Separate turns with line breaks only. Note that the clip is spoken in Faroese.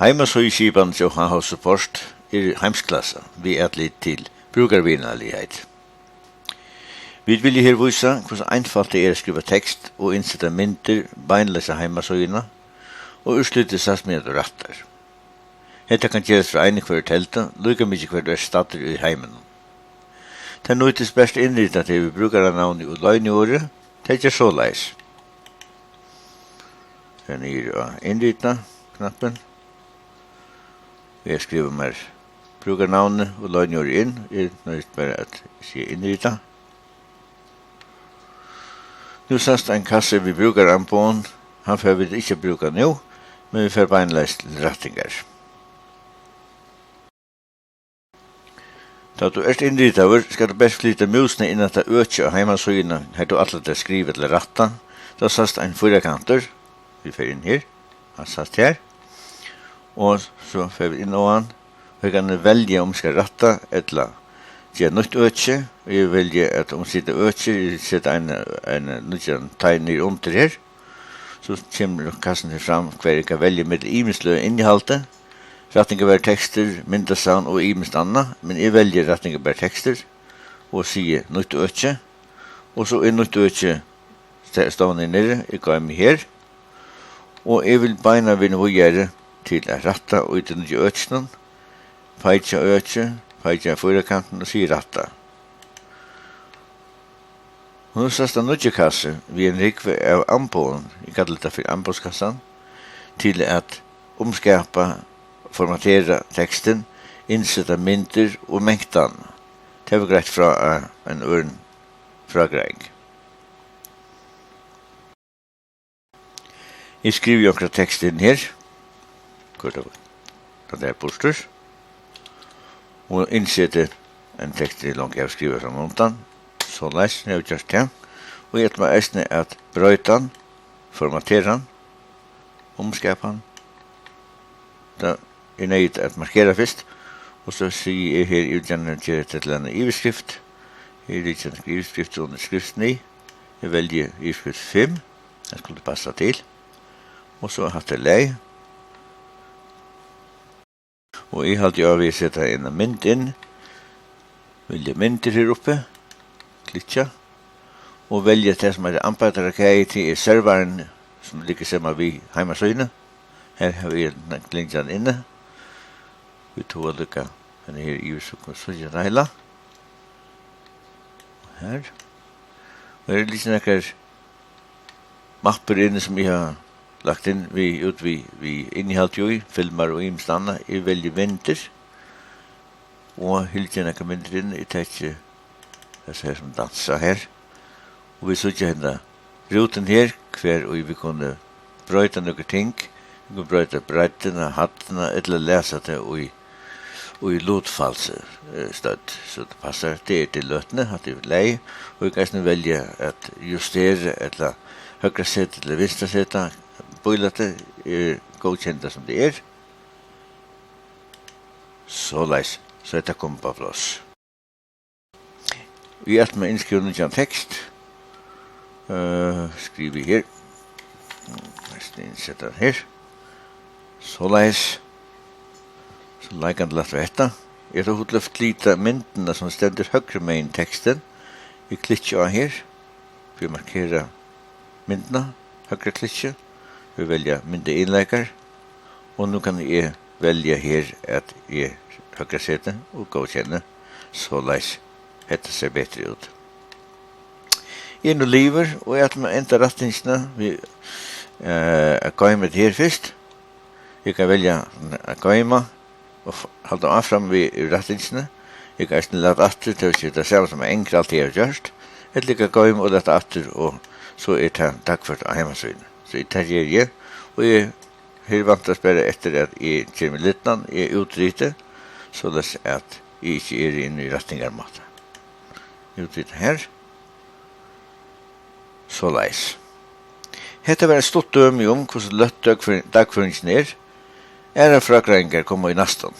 Heimasøyskipan til Johan Support heimsklassa vi litt til brukervinnerlighet. Vi vil her vise hvordan einfalt det å skrive tekst og innsette mynter, beinløse heimasøyene og utslutte seg med ratter. Dette kan gjøres fra ene hver teltet, lika mye hver du stater i heimen. Det nøytes best innrydda til vi bruker navnet og løgnåret, det gjør så leis. Den innrydda knappen. Vi skriver mer brukernavnet og løgnåret inn, nøyt bare at si innrydda. Nu sast en kasse vi brukar på, han får vi ikke bruka nå, men vi får beinleis til rettingar. Da du innritaver, skal du best flytta musene inn at det økje av heimasøyene, her du alle det skriver til ratta. Da sast en fyrakanter, vi får inn her, han sast her, og så får vi inn over han, vi kan velge om vi skal ratta, etla det er nytt økje, og jeg velger at om sitte økje, jeg setter en nødvendig tegn ned under her, så kommer kassen her fram hver jeg kan velge med imensløy innehalte, retningebær tekster, myndasan og imens anna, men jeg velger retningebær tekster, og sier nytt økje, og så nytt økje stående nere, jeg går med her, og jeg vil beina vinne hvor gjøre til å ratta og ut nytt økje, peitja økje, peitja fyrakanten og sier ratta. Og nå sast det nødje kasse, vi en rikve av ampåen, jeg kallar det for ampåskassan, til at omskapa, formatera teksten, innsetta mynter og mengtan. Det var greit fra en ørn fra Greg. Jeg skriver jo akkurat teksten her, hvor det posters, og innsette en tekst i langt jeg skriver fra måneden, så leis, jeg har gjort det, og jeg var eisne at brøytan, formateran, omskapan, da er nøyd at markera først, og så sier jeg her i utgjennom til en iverskrift, her er ikke en iverskrift under skriften i, jeg velger iverskrift 5, jeg skulle passa til, og så har jeg lei, og jeg hadde jo avvis sette en mynd inn, velge mynter her oppe, klikja, og velge det som anpeidarakei til serveren som ligger sammen vi heimasøyne. Her har vi en klinkjan inne. Vi tog å lukka denne her i usuk og sødja reila. Her. Og her er litt nekkar mapper inne som vi har lagt inn vi innehalt jo i, filmer og imstanna, i veldig vinter, og hilden ekka mindre inn, i tekje disse her som dansa her, og vi sykja henne ruten her, hver og vi kunne brøyta noen ting, vi kunne brøyta breittina, hattena, eller lesa det og i lotfalse stødd, så det passar det til løtene, at det er lei, og vi kan velge at justere, eller høyre sete eller vinstra sete, bøylete er godkjente som det er. Så leis, så dette kommer på plass. Vi er med innskrivet en tekst. Skriver vi her. Jeg innsetter her. Så leis. Så leik han til at vette. Jeg har fått løft lite myndene som stender høyre med inn teksten. Vi klikker av her. Vi markerer myndene. Høyre klikker. Vi velger mynde innleikar, og nå kan jeg velge her at jeg høyre sete og godkjenne, så leis hette ser bedre ut. Jeg nå lever, og jeg har enda rettingsene, vi gøymet her først. Jeg kan velge gøyma, og holde av frem ved rettingsene. Jeg kan lade atter til å si det samme som enkelt alt jeg har gjort, eller jeg kan gøyma og lade atter, og så er det takk for det heimasøyne. Så jeg tar jeg, og jeg har vant å spørre etter at jeg kommer litt, jeg er utrite, så det er at jeg ikke er inne i retningarmåte. Utrite her. Så leis. Hette var en stort døme om hvordan løtt dagføringen er. Ære frakrengar kommer i nesten.